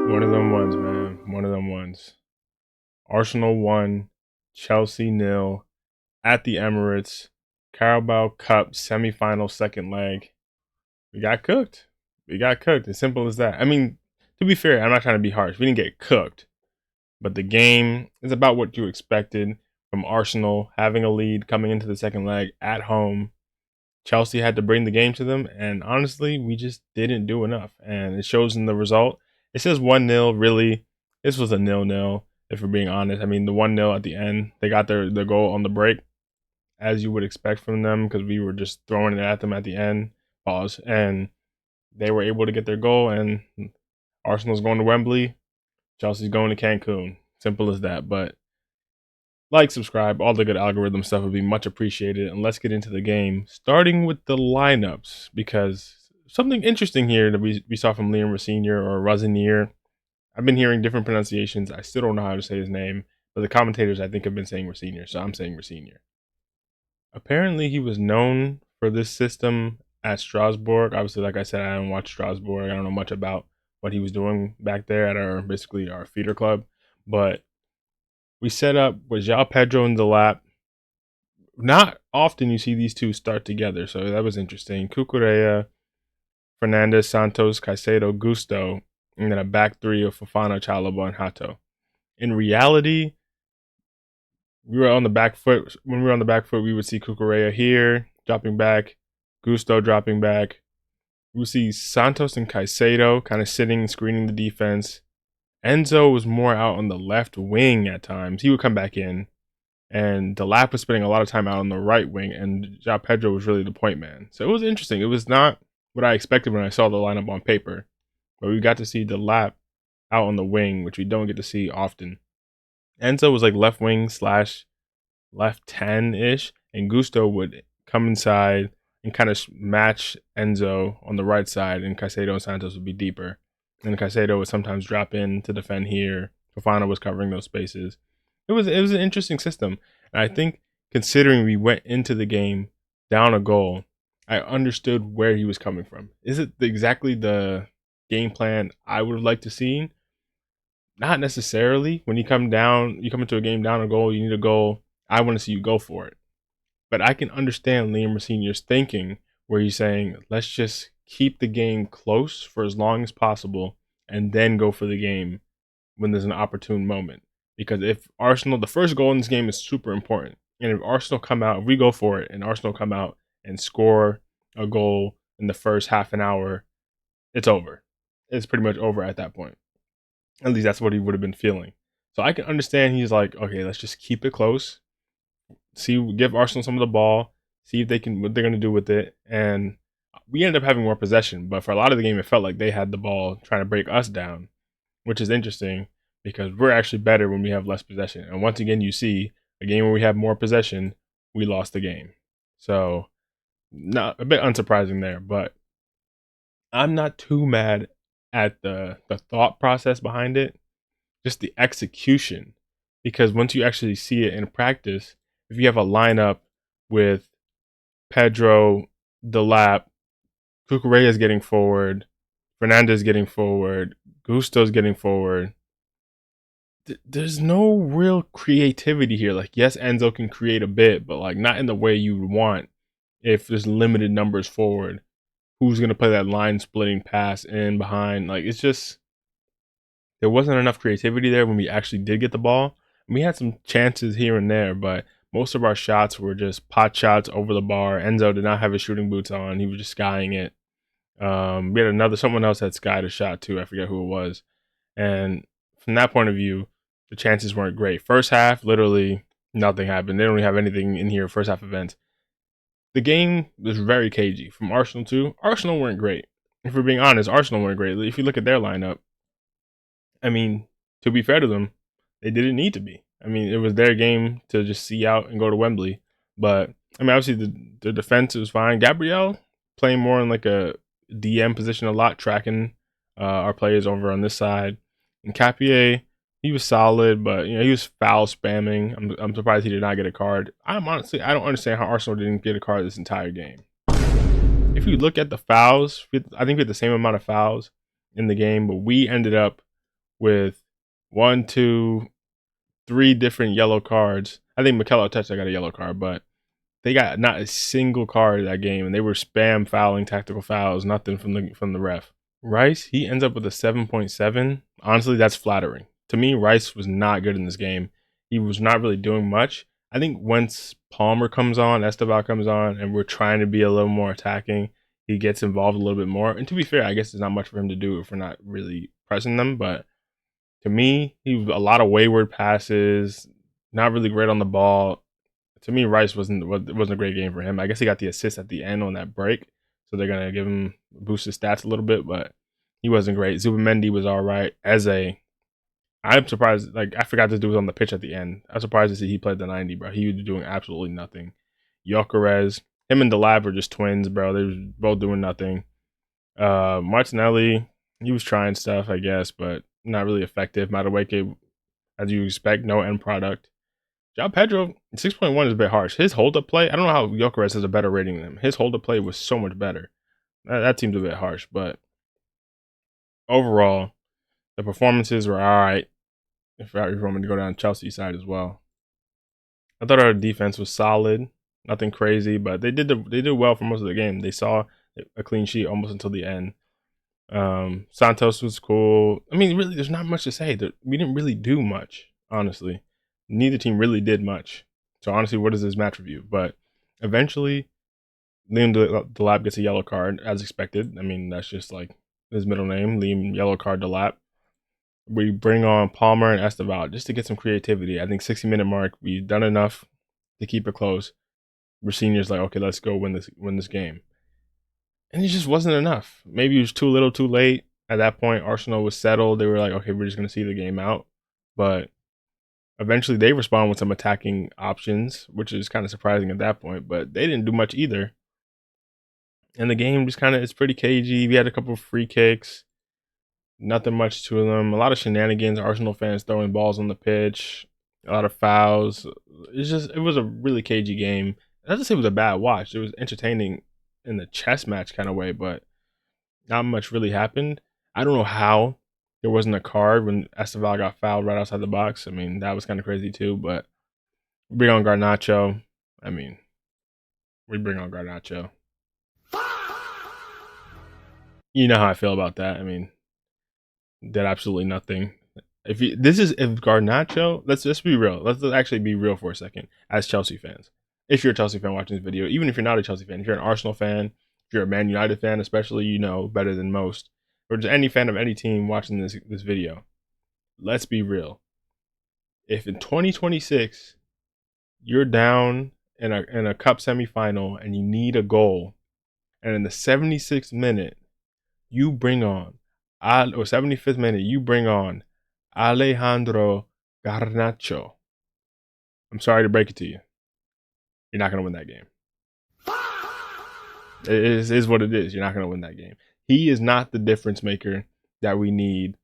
One of them ones, man. One of them ones. Arsenal 1, Chelsea nil at the Emirates. Carabao Cup semifinal second leg. We got cooked. We got cooked. As simple as that. I mean, to be fair, I'm not trying to be harsh. We didn't get cooked. But the game is about what you expected from Arsenal having a lead coming into the second leg at home. Chelsea had to bring the game to them, and honestly, we just didn't do enough. And it shows in the result. It says 1-0. Really, this was a 0-0, if we're being honest. I mean, the 1-0 at the end, they got their goal on the break, as you would expect from them, because we were just throwing it at them at the end. Pause. And they were able to get their goal, and Arsenal's going to Wembley. Chelsea's going to Cancun. Simple as that. But like, subscribe, all the good algorithm stuff would be much appreciated. And let's get into the game, starting with the lineups, because something interesting here that we saw from Liam Rosenior or Rosenior. I've been hearing different pronunciations. I still don't know how to say his name, but the commentators I think have been saying Rosenior, so I'm saying Rosenior. Apparently, he was known for this system at Strasbourg. Obviously, like I said, I haven't watched Strasbourg. I don't know much about what he was doing back there at our feeder club, but we set up with João Pedro in the lap. Not often you see these two start together, so that was interesting. Cucurella, Fernandez, Santos, Caicedo, Gusto, and then a back three of Fofana, Chalobah, and Hato. In reality, we were on the back foot. When we were on the back foot, we would see Cucurella here dropping back, Gusto dropping back. We would see Santos and Caicedo kind of sitting and screening the defense. Enzo was more out on the left wing at times. He would come back in. And Delap was spending a lot of time out on the right wing, and João Pedro was really the point man. So it was interesting. It was not what I expected when I saw the lineup on paper. But we got to see Delap out on the wing, which we don't get to see often. Enzo was like left wing / left 10-ish, and Gusto would come inside and kind of match Enzo on the right side, and Caicedo and Santos would be deeper. And Caicedo would sometimes drop in to defend here. Fofana was covering those spaces. It was an interesting system. And I think considering we went into the game down a goal, I understood where he was coming from. Is it exactly the game plan I would have liked to see? Not necessarily. When you come into a game down a goal, you need a goal. I want to see you go for it. But I can understand Liam Senior's thinking where he's saying, let's just keep the game close for as long as possible and then go for the game when there's an opportune moment. Because if Arsenal, the first goal in this game is super important. And if Arsenal come out, if we go for it and Arsenal come out and score a goal in the first half an hour, it's over. It's pretty much over at that point. At least that's what he would have been feeling. So I can understand he's like, okay, let's just keep it close. Give Arsenal some of the ball, see if what they're going to do with it. And we ended up having more possession. But for a lot of the game, it felt like they had the ball trying to break us down, which is interesting because we're actually better when we have less possession. And once again, you see a game where we have more possession, we lost the game. So not a bit unsurprising there, but I'm not too mad at the thought process behind it, just the execution. Because once you actually see it in practice, if you have a lineup with Pedro, Delap, Cucurella's getting forward, Fernandez getting forward, Gusto's getting forward, there's no real creativity here. Like, yes, Enzo can create a bit, but like not in the way you would want if there's limited numbers forward. Who's going to play that line splitting pass in behind? Like, it's just, there wasn't enough creativity there when we actually did get the ball. We had some chances here and there, but most of our shots were just pot shots over the bar. Enzo did not have his shooting boots on. He was just skying it. We had someone else had skied a shot too. I forget who it was. And from that point of view, the chances weren't great. First half, literally nothing happened. They don't even have anything in here first half events. The game was very cagey. From Arsenal too. Arsenal weren't great. If we're being honest, Arsenal weren't great. If you look at their lineup, I mean, to be fair to them, they didn't need to be. I mean, it was their game to just see out and go to Wembley. But, I mean, obviously the defense was fine. Gabriel playing more in like a DM position a lot, tracking our players over on this side. And Capier, he was solid, but he was foul spamming. I'm surprised he did not get a card. I don't understand how Arsenal didn't get a card this entire game. If you look at the fouls, I think we had the same amount of fouls in the game, but we ended up with 1, 2, 3 different yellow cards. I think Mikel Arteta got a yellow card, but they got not a single card that game, and they were spam fouling, tactical fouls, nothing from the ref. Rice, he ends up with a 7.7. Honestly, that's flattering. To me, Rice was not good in this game. He was not really doing much. I think once Palmer comes on, estevao comes on, and we're trying to be a little more attacking, he gets involved a little bit more. And to be fair, I guess there's not much for him to do if we're not really pressing them. But to me, he was a lot of wayward passes, not really great on the ball. To me, Rice wasn't a great game for him. I guess he got the assist at the end on that break, so they're gonna give him boost his stats a little bit, but he wasn't great. Zubimendi was all right. I'm surprised. Like I forgot this dude was on the pitch at the end. I'm surprised to see he played the 90, bro. He was doing absolutely nothing. Gyokeres, him and Delab were just twins, bro. They was both doing nothing. Martinelli, he was trying stuff, I guess, but not really effective. Madueke, as you expect, no end product. João Pedro, 6.1 is a bit harsh. His hold-up play, I don't know how Gyokeres has a better rating than him. His hold-up play was so much better. That seems a bit harsh, but overall, the performances were all right. If you want me to go down Chelsea side as well, I thought our defense was solid, nothing crazy, but they did well for most of the game. They saw a clean sheet almost until the end. Santos was cool. I mean, really, there's not much to say. We didn't really do much, honestly. Neither team really did much. So honestly, what is this match review? But eventually, Liam Delap gets a yellow card as expected. I mean, that's just like his middle name, Liam Yellow Card Delap. We bring on Palmer and estevao just to get some creativity. I think 60-minute mark, we've done enough to keep it close. Rosenior's like, okay, let's go win this game. And it just wasn't enough. Maybe it was too little, too late. At that point, Arsenal was settled. They were like, okay, we're just going to see the game out. But eventually they respond with some attacking options, which is kind of surprising at that point. But they didn't do much either. And the game just kind of is pretty cagey. We had a couple of free kicks. Nothing much to them. A lot of shenanigans. Arsenal fans throwing balls on the pitch. A lot of fouls. It was a really cagey game. I doesn't say it was a bad watch. It was entertaining in the chess match kind of way, but not much really happened. I don't know how there wasn't a card when estevao got fouled right outside the box. I mean, that was kind of crazy too, but we bring on Garnacho. I mean, we bring on Garnacho. You know how I feel about that. I mean, did absolutely nothing. If Garnacho, let's be real. Let's actually be real for a second as Chelsea fans. If you're a Chelsea fan watching this video, even if you're not a Chelsea fan, if you're an Arsenal fan, if you're a Man United fan, especially, you know better than most, or just any fan of any team watching this video, let's be real. If in 2026 you're down in a cup semifinal and you need a goal, and in the 76th minute you bring on, or 75th minute you bring on Alejandro Garnacho, I'm sorry to break it to you, you're not going to win that game. It is what it is. You're not going to win that game. He is not the difference maker that we need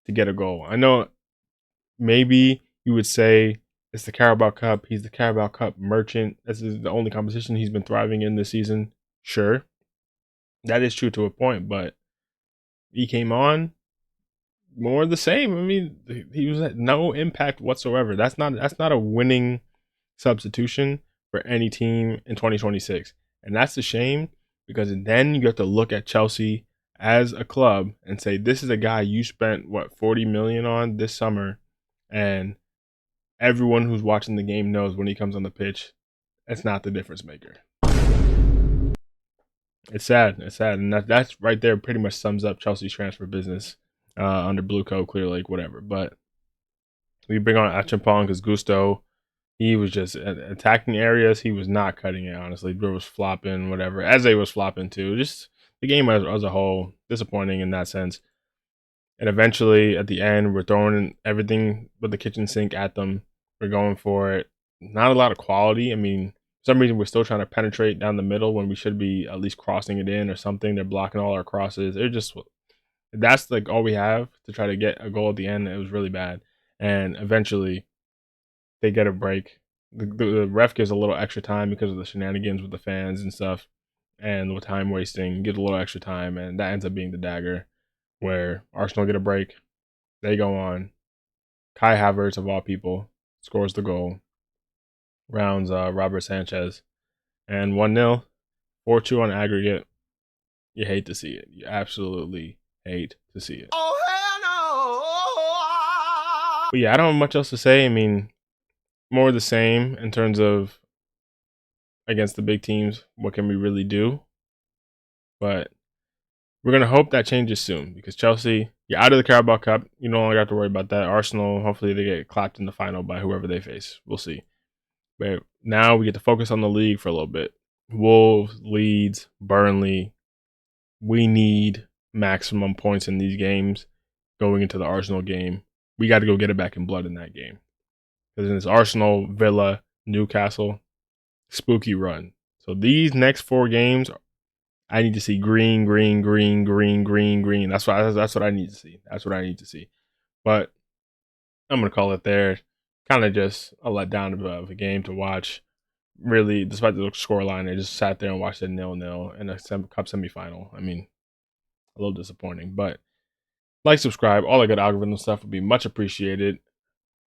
to get a goal. I know maybe you would say it's the Carabao Cup. He's the Carabao Cup merchant. This is the only competition he's been thriving in this season. Sure, that is true to a point, but he came on more the same. I mean, he was at no impact whatsoever. That's not a winning substitution for any team in 2026. And that's a shame, because then you have to look at Chelsea as a club and say, this is a guy you spent, what, 40 million on this summer, and everyone who's watching the game knows when he comes on the pitch, it's not the difference maker. It's sad. And that's right there pretty much sums up Chelsea's transfer business under Blue Co, Clear Lake, whatever. But we bring on Achampong because Gusto, he was just attacking areas. He was not cutting it, honestly. Bro was flopping, whatever. Eze was flopping too. Just the game as a whole, disappointing in that sense. And eventually, at the end, we're throwing everything but the kitchen sink at them. We're going for it. Not a lot of quality. I mean, for some reason, we're still trying to penetrate down the middle when we should be at least crossing it in or something. They're blocking all our crosses. That's like all we have to try to get a goal at the end. It was really bad. And eventually, they get a break. The ref gives a little extra time because of the shenanigans with the fans and stuff, and the time wasting. Gives a little extra time, and that ends up being the dagger, where Arsenal get a break. They go on. Kai Havertz, of all people, scores the goal. Rounds Robert Sanchez. And 1-0, 4-2 on aggregate. You hate to see it. You absolutely hate to see it. Oh, hell no! But yeah, I don't have much else to say. I mean, more of the same in terms of against the big teams. What can we really do? But we're going to hope that changes soon because Chelsea, you're out of the Carabao Cup. You no longer have to worry about that. Arsenal, hopefully they get clapped in the final by whoever they face. We'll see. But now we get to focus on the league for a little bit. Wolves, Leeds, Burnley. We need maximum points in these games going into the Arsenal game. We got to go get it back in blood in that game. Because in this Arsenal, Villa, Newcastle, spooky run. So these next 4 games, I need to see green, green, green, green, green, green. That's what I need to see. That's what I need to see. But I'm gonna call it there. Kind of just a letdown of a game to watch. Really, despite the scoreline, I just sat there and watched it 0-0 in a cup semifinal. I mean, a little disappointing, but like, subscribe, all the good algorithm stuff would be much appreciated.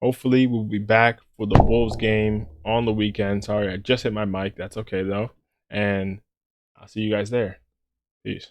Hopefully, we'll be back for the Wolves game on the weekend. Sorry, I just hit my mic. That's okay though, and I'll see you guys there. Peace.